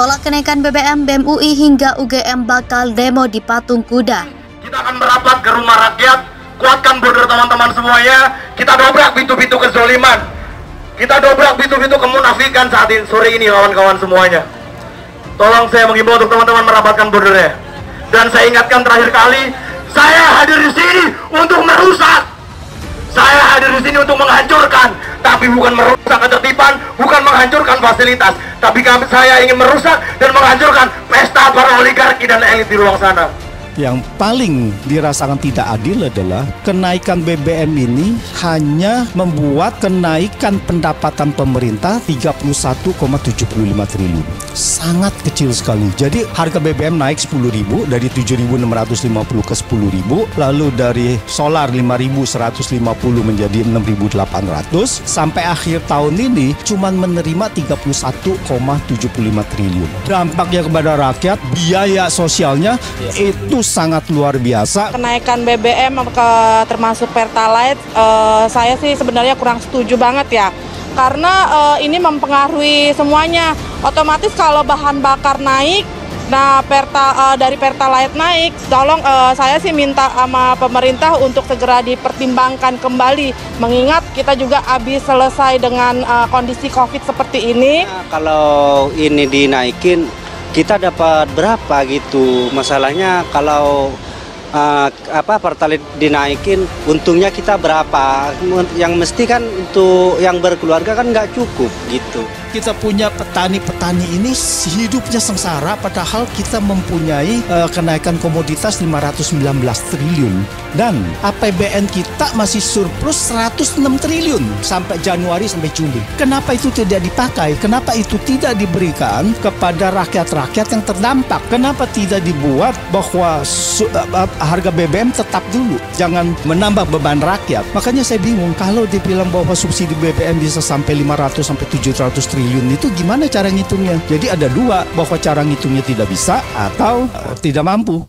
Tolak kenaikan BBM, BEM UI hingga UGM bakal demo di Patung Kuda. Kita akan merapat ke rumah rakyat, kuatkan border teman-teman semuanya. Kita dobrak pintu-pintu kezoliman, kita dobrak pintu-pintu kemunafikan saat ini, sore ini kawan-kawan semuanya. Tolong saya menghimbau untuk teman-teman merapatkan bordernya. Dan saya ingatkan terakhir kali, saya hadir di sini untuk merusak. Saya hadir di sini untuk menghancurkan, tapi bukan merusak ketertiban, bukan menghancurkan fasilitas, tapi saya ingin merusak dan menghancurkan pesta para oligarki dan elit di ruang sana. Yang paling dirasakan tidak adil adalah kenaikan BBM ini hanya membuat kenaikan pendapatan pemerintah 31,75 triliun. Sangat kecil sekali. Jadi harga BBM naik 10.000 dari 7.650 ke 10.000, lalu dari solar 5.150 menjadi 6.800, sampai akhir tahun ini cuma menerima 31,75 triliun. Dampaknya kepada rakyat, biaya sosialnya itu sangat luar biasa. Kenaikan BBM termasuk Pertalite, saya sih sebenarnya kurang setuju banget ya. Karena ini mempengaruhi semuanya. Otomatis kalau bahan bakar naik, nah dari Pertalite naik, tolong saya sih minta sama pemerintah untuk segera dipertimbangkan kembali. Mengingat kita juga habis selesai dengan kondisi COVID seperti ini. Nah, kalau ini dinaikin, kita dapat berapa gitu? Masalahnya kalau Pertalite dinaikin, untungnya kita berapa? Yang mesti kan untuk yang berkeluarga kan nggak cukup gitu. Kita punya petani-petani ini hidupnya sengsara, padahal kita mempunyai kenaikan komoditas 519 triliun. Dan APBN kita masih surplus 106 triliun sampai Januari sampai Juli. Kenapa itu tidak dipakai? Kenapa itu tidak diberikan kepada rakyat-rakyat yang terdampak? Kenapa tidak dibuat bahwa harga BBM tetap dulu, jangan menambah beban rakyat? Makanya saya bingung kalau dibilang bahwa subsidi BBM bisa sampai 500 sampai 700 triliun, itu gimana cara ngitungnya? Jadi ada dua, bahwa cara ngitungnya tidak bisa atau tidak mampu.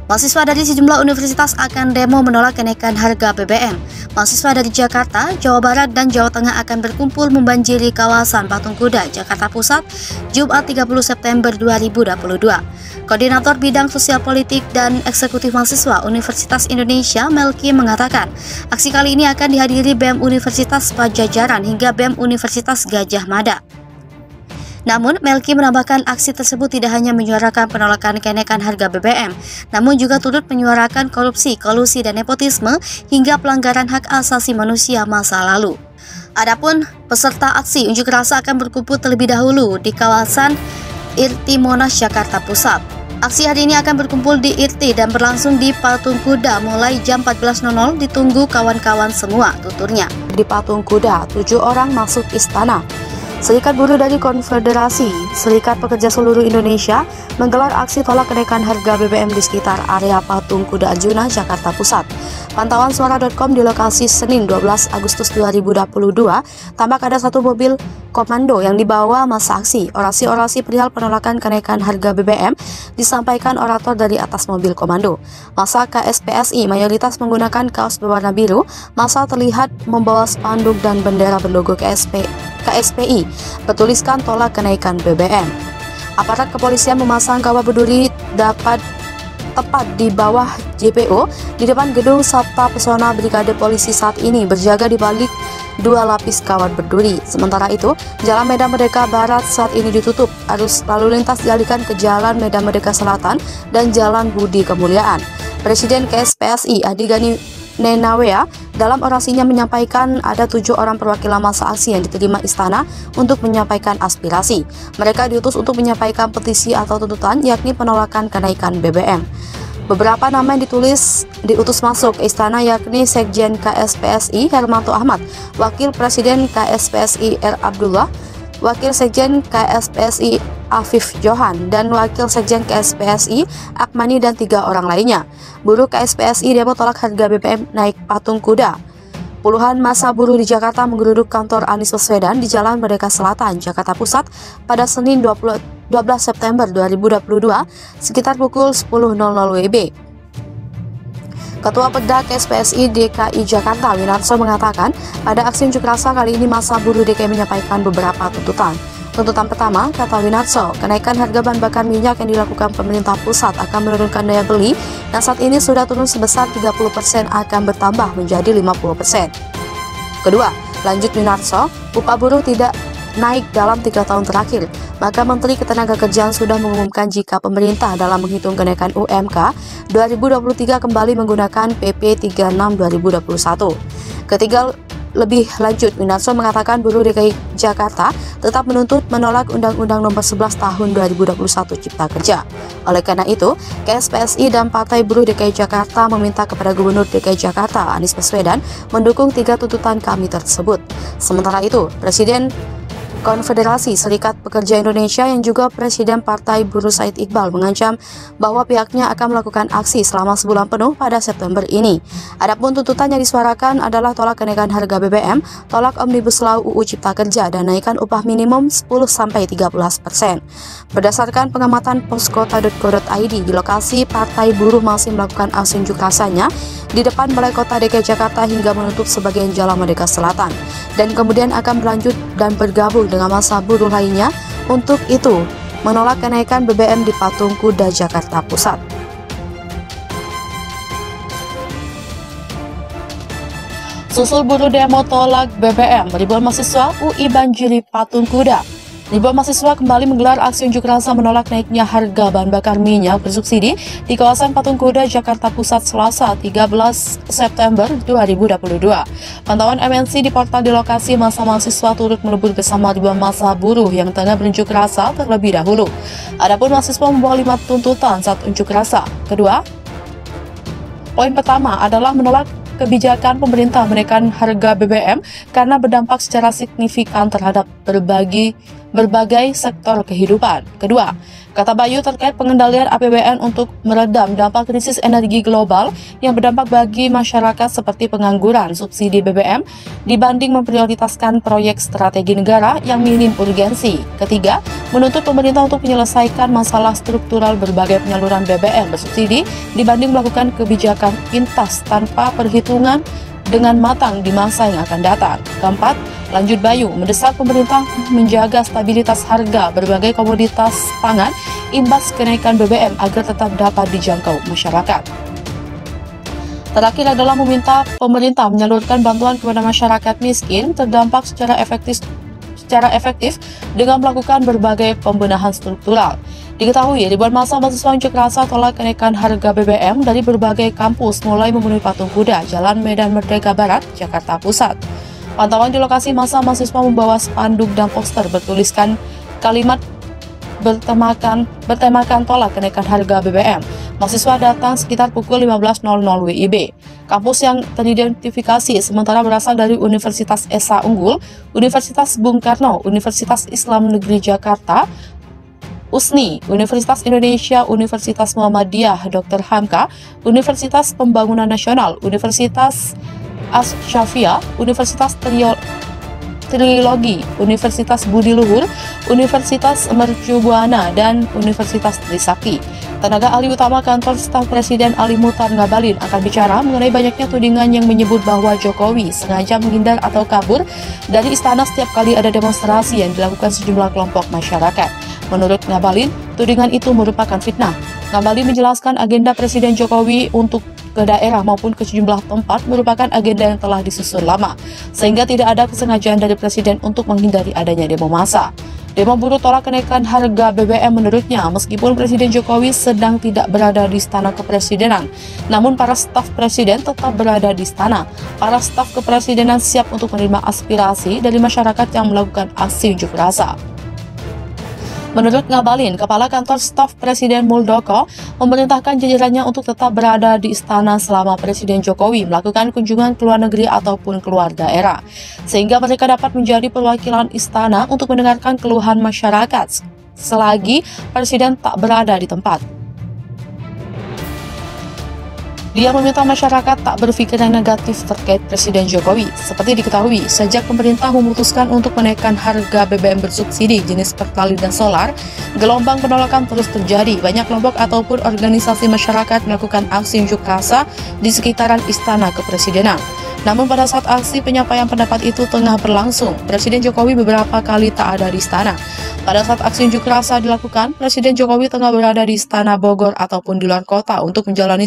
Mahasiswa dari sejumlah universitas akan demo menolak kenaikan harga BBM. Mahasiswa dari Jakarta, Jawa Barat, dan Jawa Tengah akan berkumpul membanjiri kawasan Patung Kuda, Jakarta Pusat, Jumat 30 September 2022. Koordinator Bidang Sosial Politik dan Eksekutif Mahasiswa Universitas Indonesia, Melki, mengatakan, aksi kali ini akan dihadiri BEM Universitas Pajajaran hingga BEM Universitas Gadjah Mada. Namun, Melki menambahkan aksi tersebut tidak hanya menyuarakan penolakan kenaikan harga BBM, namun juga turut menyuarakan korupsi, kolusi, dan nepotisme hingga pelanggaran hak asasi manusia masa lalu. Adapun peserta aksi unjuk rasa akan berkumpul terlebih dahulu di kawasan IRTI Monas, Jakarta Pusat. Aksi hari ini akan berkumpul di IRTI dan berlangsung di Patung Kuda mulai jam 14.00. Ditunggu kawan-kawan semua, tuturnya. Di Patung Kuda, 7 orang masuk istana. Serikat Buruh dari Konfederasi Serikat Pekerja Seluruh Indonesia menggelar aksi tolak kenaikan harga BBM di sekitar area Patung Kuda Arjuna, Jakarta Pusat. Pantauan suara.com di lokasi Senin 12 Agustus 2022, tampak ada satu mobil komando yang dibawa masa aksi. Orasi-orasi perihal penolakan kenaikan harga BBM disampaikan orator dari atas mobil komando. Masa KSPSI mayoritas menggunakan kaos berwarna biru. Masa terlihat membawa spanduk dan bendera berlogo KSPI bertuliskan tolak kenaikan BBM. Aparat kepolisian memasang kawat berduri tepat di bawah JPO di depan gedung Sabta Pesona. Brigade Polisi saat ini berjaga di balik 2 lapis kawat berduri. Sementara itu, Jalan Medan Merdeka Barat saat ini ditutup. Arus lalu lintas dialihkan ke Jalan Medan Merdeka Selatan dan Jalan Budi Kemuliaan. Presiden KSPSI Adi Gani Nenawea dalam orasinya menyampaikan ada 7 orang perwakilan massa aksi yang diterima istana untuk menyampaikan aspirasi. Mereka diutus untuk menyampaikan petisi atau tuntutan, yakni penolakan kenaikan BBM. Beberapa nama yang diutus masuk ke istana yakni Sekjen KSPSI Hermanto Ahmad, Wakil Presiden KSPSI R. Abdullah, Wakil Sekjen KSPSI Afif Johan, dan Wakil Sekjen KSPSI Akmani, dan 3 orang lainnya. Buruh KSPSI demo tolak harga BBM naik Patung Kuda. Puluhan massa buruh di Jakarta menggeruduk kantor Anies Baswedan di Jalan Merdeka Selatan, Jakarta Pusat pada Senin 12 September 2022 sekitar pukul 10.00 WIB. Ketua Perda KSPSI DKI Jakarta Winarso mengatakan pada aksi unjuk rasa kali ini massa buruh DKI menyampaikan beberapa tuntutan. Tuntutan pertama, kata Winarso, kenaikan harga bahan bakar minyak yang dilakukan pemerintah pusat akan menurunkan daya beli yang saat ini sudah turun sebesar 30% akan bertambah menjadi 50%. Kedua, lanjut Winarso, upah buruh tidak naik dalam 3 tahun terakhir, maka Menteri Ketenagakerjaan sudah mengumumkan jika pemerintah dalam menghitung kenaikan UMK 2023 kembali menggunakan PP 36 2021. Ketiga, lebih lanjut, Winarso mengatakan buruh DKI Jakarta tetap menolak Undang-Undang Nomor 11 Tahun 2021 Cipta Kerja. Oleh karena itu, KSPSI dan Partai Buruh DKI Jakarta meminta kepada Gubernur DKI Jakarta Anies Baswedan mendukung 3 tuntutan kami tersebut. Sementara itu, Presiden Konfederasi Serikat Pekerja Indonesia yang juga Presiden Partai Buruh Said Iqbal mengancam bahwa pihaknya akan melakukan aksi selama sebulan penuh pada September ini. Adapun tuntutan yang disuarakan adalah tolak kenaikan harga BBM, tolak Omnibus Law UU Cipta Kerja, dan naikkan upah minimum 10-13%. Berdasarkan pengamatan poskota.go.id, di lokasi Partai Buruh masih melakukan aksi unjuk rasanya di depan Balai Kota DKI Jakarta hingga menutup sebagian jalan Merdeka Selatan, dan kemudian akan berlanjut dan bergabung dengan massa buruh lainnya untuk itu menolak kenaikan BBM di Patung Kuda Jakarta Pusat. Susul buruh demo tolak BBM, ribuan mahasiswa UI banjiri Patung Kuda. Ribuan mahasiswa kembali menggelar aksi unjuk rasa menolak naiknya harga bahan bakar minyak bersubsidi di kawasan Patung Kuda, Jakarta Pusat, Selasa 13 September 2022. Pantauan MNC di portal di lokasi, massa mahasiswa turut melebur bersama ribuan massa buruh yang tengah berunjuk rasa terlebih dahulu. Adapun mahasiswa membawa 5 tuntutan saat unjuk rasa. Kedua, poin pertama adalah menolak kebijakan pemerintah menaikkan harga BBM karena berdampak secara signifikan terhadap berbagai sektor kehidupan. Kedua, kata Bayu, terkait pengendalian APBN untuk meredam dampak krisis energi global yang berdampak bagi masyarakat seperti pengangguran, subsidi BBM dibanding memprioritaskan proyek strategi negara yang minim urgensi. Ketiga, menuntut pemerintah untuk menyelesaikan masalah struktural berbagai penyaluran BBM bersubsidi dibanding melakukan kebijakan pintas tanpa perhitungan dengan matang di masa yang akan datang. Keempat, lanjut Bayu, mendesak pemerintah menjaga stabilitas harga berbagai komoditas pangan imbas kenaikan BBM agar tetap dapat dijangkau masyarakat. Terakhir adalah meminta pemerintah menyalurkan bantuan kepada masyarakat miskin terdampak secara efektif dengan melakukan berbagai pembenahan struktural. Diketahui, ribuan massa mahasiswa unjuk rasa tolak kenaikan harga BBM dari berbagai kampus mulai memenuhi Patung Kuda, Jalan Medan Merdeka Barat, Jakarta Pusat. Pantauan di lokasi, massa mahasiswa membawa spanduk dan poster bertuliskan kalimat bertemakan tolak kenaikan harga BBM. Mahasiswa datang sekitar pukul 15.00 WIB. Kampus yang teridentifikasi sementara berasal dari Universitas Esa Unggul, Universitas Bung Karno, Universitas Islam Negeri Jakarta, USNI, Universitas Indonesia, Universitas Muhammadiyah Dr. Hamka, Universitas Pembangunan Nasional, Universitas Asy-Syafi'iyah, Universitas Trilogi, Universitas Budi Luhur, Universitas Mercu Buana, dan Universitas Trisakti. Tenaga ahli utama kantor staf Presiden Ali Muhtar Ngabalin akan bicara mengenai banyaknya tudingan yang menyebut bahwa Jokowi sengaja menghindar atau kabur dari istana setiap kali ada demonstrasi yang dilakukan sejumlah kelompok masyarakat. Menurut Ngabalin, tudingan itu merupakan fitnah. Ngabalin menjelaskan agenda Presiden Jokowi untuk ke daerah maupun ke sejumlah tempat merupakan agenda yang telah disusun lama, sehingga tidak ada kesengajaan dari Presiden untuk menghindari adanya demo massa. Demo buruh tolak kenaikan harga BBM menurutnya, meskipun Presiden Jokowi sedang tidak berada di istana kepresidenan, namun para staf Presiden tetap berada di istana. Para staf kepresidenan siap untuk menerima aspirasi dari masyarakat yang melakukan aksi unjuk rasa. Menurut Ngabalin, Kepala Kantor Staf Presiden Muldoko memerintahkan jajarannya untuk tetap berada di istana selama Presiden Jokowi melakukan kunjungan ke luar negeri ataupun keluar daerah, sehingga mereka dapat menjadi perwakilan istana untuk mendengarkan keluhan masyarakat selagi Presiden tak berada di tempat. Dia meminta masyarakat tak berpikir yang negatif terkait Presiden Jokowi. Seperti diketahui, sejak pemerintah memutuskan untuk menaikkan harga BBM bersubsidi jenis Pertalite dan solar, gelombang penolakan terus terjadi. Banyak kelompok ataupun organisasi masyarakat melakukan aksi unjuk rasa di sekitaran Istana Kepresidenan. Namun pada saat aksi penyampaian pendapat itu tengah berlangsung, Presiden Jokowi beberapa kali tak ada di istana. Pada saat aksi unjuk rasa dilakukan, Presiden Jokowi tengah berada di Istana Bogor ataupun di luar kota untuk menjalani